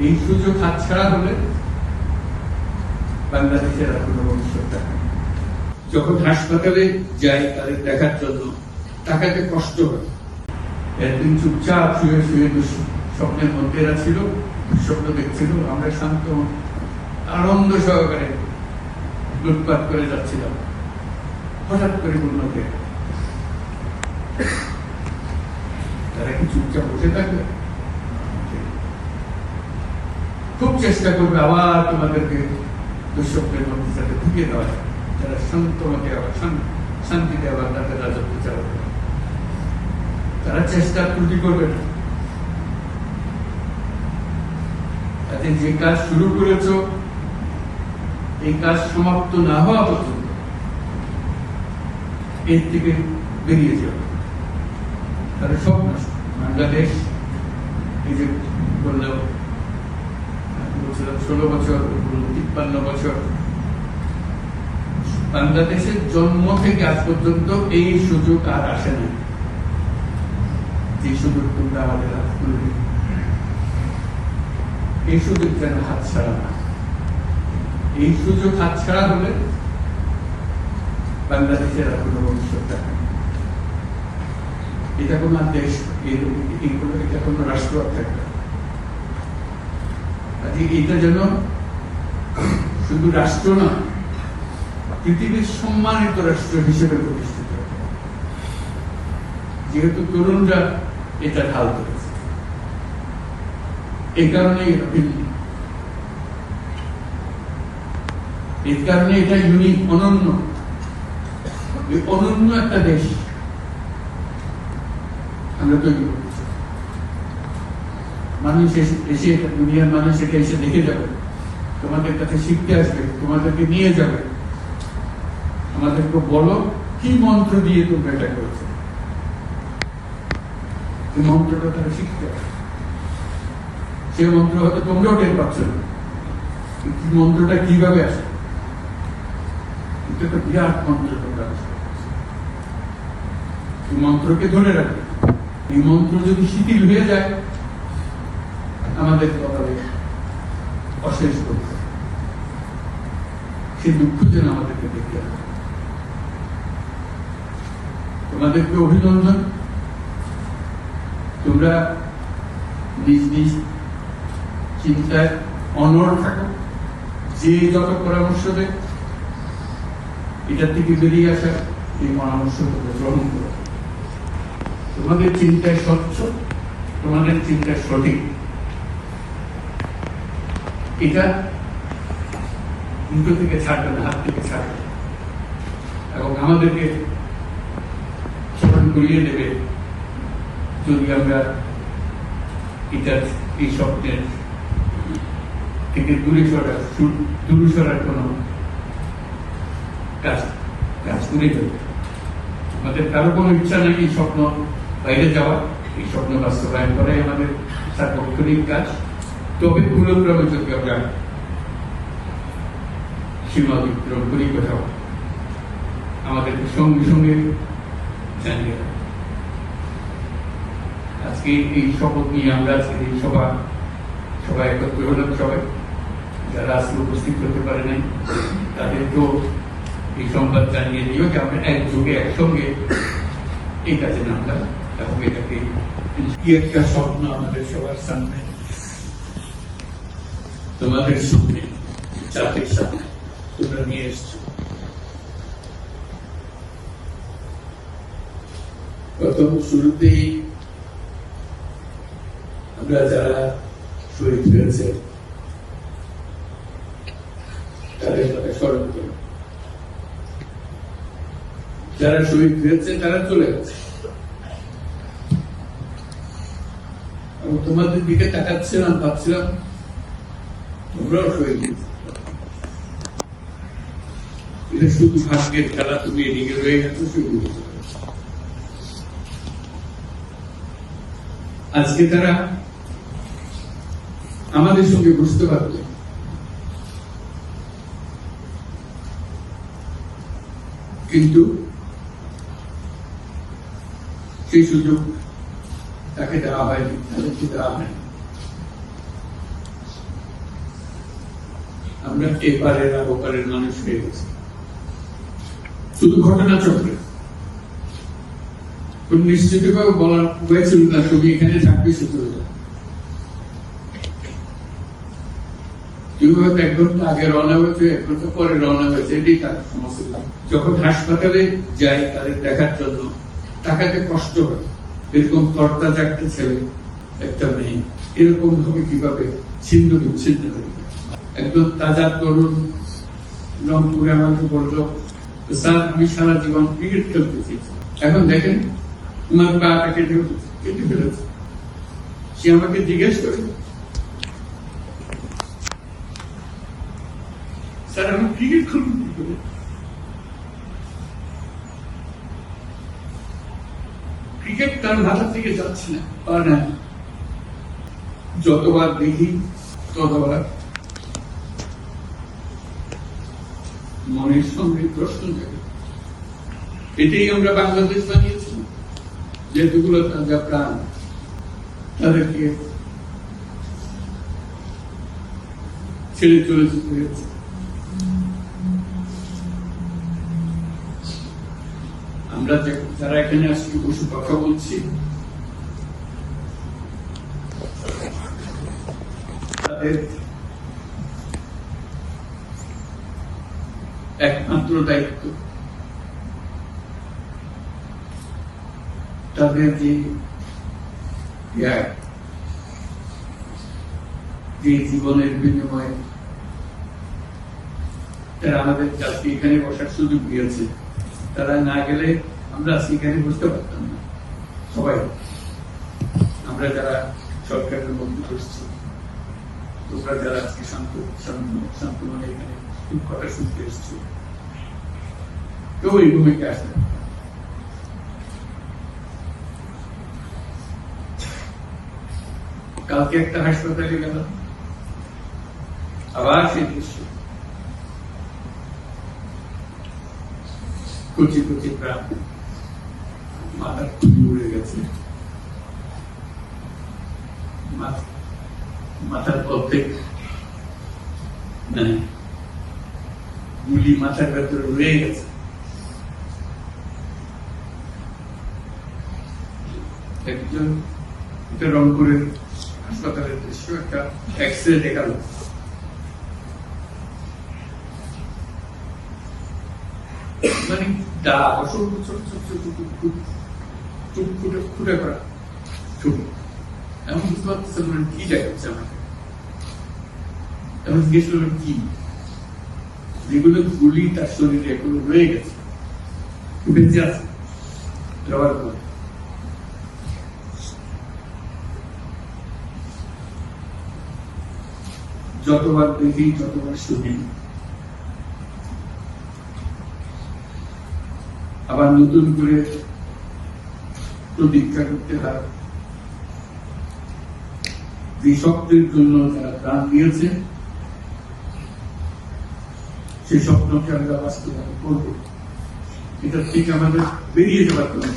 এই সুযোগ হাতছাড়া হলে বাংলাদেশের আর কোনো ভবিষ্যৎ থাকে না। যখন হাসপাতালে যাই তাদের দেখার জন্য টাকাতে কষ্ট হয়। একদিন চুপচাপ শুয়ে শুয়ে স্বপ্নের মধ্যে এরা ছিল, স্বপ্ন দেখছিল, আমরা শান্ত আনন্দ সহকারে লুটপাট করে যাচ্ছিলাম। হঠাৎ করে উন্নতি তারা কি চুপচাপ বসে থাকবে? খুব চেষ্টা করবে আবার তোমাদেরকে দুঃস্বপ্নের মধ্যে যাতে ঢুকিয়ে দেওয়া যায়, তারা শান্তমতে আবার শান্তিতে আবার তাদের রাজত্ব চালাবে। তারা চেষ্টা ত্রুটি করবে না। তাতে যে কাজ শুরু করেছ এই কাজ সমাপ্ত না হওয়া পর্যন্ত এর থেকে বেরিয়ে যাবে। তাহলে সব নষ্ট। বাংলাদেশ এই যে বললাম 16 বছর 53 বছর, বাংলাদেশের জন্ম থেকে আজ পর্যন্ত এই সুযোগ আর আসে না যে সুযোগ তোমরা আমাদের হাত তুলে দিবে। এই সুযোগ যেন হাতছাড়া না। এই সুযোগ হাতছাড়া হলে বাংলাদেশের আর কোনো ভবিষ্যৎ থাকে না। এটা কোনো দেশ, এটা কোনো রাষ্ট্র থাকবে। এটা যেন শুধু রাষ্ট্র না, পৃথিবীর সম্মানিত রাষ্ট্র হিসেবে প্রতিষ্ঠিত। যেহেতু তরুণরা এটা ঢাল করেছে, এই কারণে এটা ইউনিক, অনন্য। অনন্য একটা দেশ আমরা তৈরি করছি। মানুষ এসে, দুনিয়ার মানুষ এটা এসে দেখে যাবে, তোমাদের কাছে শিখতে আসবে, তোমাদেরকে নিয়ে যাবে। আমাদেরকে বলো কি মন্ত্র দিয়ে তোমরা এটা করেছো। এই মন্ত্রটা তারা শিখতে হবে। সে মন্ত্র হয়তো তোমরাও টের পাচ্ছ না, মন্ত্রটা কিভাবে আসে। এটা তো বিরাট মন্ত্র। তোমরা এই মন্ত্রকে ধরে রাখবে। এই মন্ত্র যদি শিথিল হয়ে যায়, আমাদের কপালে অশেষ করবে। সে দুঃখ যেন আমাদেরকে দেখতে হবে। তোমাদেরকে অভিনন্দন। তোমরা নিজ নিজ চিন্তায় অনড় থাকো। যে যত পরামর্শ দেয় এটার থেকে বেরিয়ে আসা, এই পরামর্শ তোমরা গ্রহণ করো। তোমাদের চিন্তায় স্বচ্ছ, তোমাদের চিন্তায় সঠিক, এটা দুটো থেকে ছাড়বে না, হাত থেকে ছাড়বে। এবং আমাদেরকে স্মরণ করিয়ে দেবে যদি আমরা এটার এই স্বপ্নের থেকে দূরে সরার কোন কাজ করে দেবে। আমাদের কারো কোনো ইচ্ছা নেই এই স্বপ্ন বাইরে যাওয়া, এই স্বপ্ন বাস্তবায়ন করাই আমাদের সার্বক্ষণিক কাজ। তবে পুরোক্রমে যদি আমরা সীমা অতিক্রম করি কোথাও, আমাদেরকে সঙ্গে সঙ্গে জানিয়ে দেয়। আজকে এই শপথ নিয়ে আমরা আজকে এই সবাই একত্র হলাম। সবাই যারা আজকে উপস্থিত হতে পারে নাই তাদেরকেও এই সংবাদ জানিয়ে দিও যে আমরা একযোগে একসঙ্গে এই কাজে নামলাম। এবং এটাকে কি একটা স্বপ্ন আমাদের সবার সামনে, তোমাদের সামনে, জাতির সামনে তোমরা নিয়ে এসছো। প্রথম শুরুতেই আমরা যারা শহীদ হয়েছে তাদের কথা স্মরণ করি। যারা শহীদ হয়েছে তারা চলে গেছে, এবং তোমাদের দিকে তাকাচ্ছিলাম, ভাবছিলাম তোমরাও শহীদ হয়েছে। এটা শুধু ভাগ্যের খেলা, তুমি এদিকে রয়ে গেছো, শহীদ হয়েছে। আজকে তারা আমাদের সঙ্গে বুঝতে পারবে, কিন্তু সেই সুযোগ তাকে দেওয়া হয়নি, তাদেরকে দেওয়া হয়নি। আমরা এপারের আর ওপারের মানুষ হয়ে গেছি। শুধু ঘটনা চক্রে কোন নিশ্চিতভাবে বলার উপায় ছিল না তুমি এখানে থাকবে সে চলে যাবে। কেউ হয়তো 1 ঘন্টা আগে রওনা হয়েছে, 1 ঘন্টা পরে রওনা হয়েছে, এটাই তার সমস্যা। যখন হাসপাতালে যায় তাদের দেখার জন্য তাকাতে কষ্ট হয়। এরকম তরতাজা একটা ছেলে, একটা মেয়ে এরকম ভাবে কিভাবে ছিন্ন বিচ্ছিন্ন হয়ে যায়। একদম তাজা তরুণ রংপুরে আমাকে বললো, স্যার আমি সারা জীবন ক্রিকেট খেলতে চেয়েছি, এখন দেখেন তোমার পাটা কেটে ফেলেছে। সে আমাকে জিজ্ঞেস করে, স্যার আমি ক্রিকেট খেলব কি করে? ক্রিকেট তার মাথা থেকে যাচ্ছে না, পা না। যতবার দেখি ততবার মনের সঙ্গে প্রশ্ন জাগে। এটাই আমরা বাংলাদেশ বানিয়েছিলাম, যেগুলো তাজা প্রাণ তাদেরকে ছেড়ে চলে যেতে হয়েছে। আমরা যারা এখানে আজকে বসে কথা বলছি, তাদের একমাত্র দায়িত্ব তাদের যে জীবনের বিনিময়ে তারা আমাদের আজকে এখানে বসার সুযোগ দিয়েছে। তারা না গেলে আমরা আজকে এখানে বসতে পারতাম না। সবাই আমরা যারা সরকারের মধ্যে বসছি, তোমরা যারা আজকে শান্ত মনে এখানে কথা শুনতে এসছো, কেউ এই ভূমিকা আসে না। কালকে একটা হাসপাতালে গেল, আবার সেই দৃশ্য, কচি কচি প্রাণ, মাথার খুবই উড়ে গেছে, মাথার অর্ধেক গুলি মাথার ভেতরে রয়ে গেছে। একজন এটা রংপুরের হাসপাতালের দৃশ্য, একটা এক্সরে দেখালো, মানে অসংখ্য ছোট ছোট ছোট ফুটে করা ছবি। এমন বুঝতে পারতেছে মানে কি দেখাচ্ছে আমাকে। এমন জিজ্ঞেস করলাম কি, যেগুলো গুলি তার শরীরে এগুলো রয়ে গেছে, বেঁচে আছে ব্যবহার করে। যতবার দেখি ততবার শুনি, আবার নতুন করে প্রতীক্ষা করতে হয়। যে স্বপ্নের জন্য যারা প্রাণ দিয়েছে, সেই স্বপ্নকে আমরা বাস্তবায়ন করবো। এটা থেকে আমাদের বেরিয়ে যাওয়ার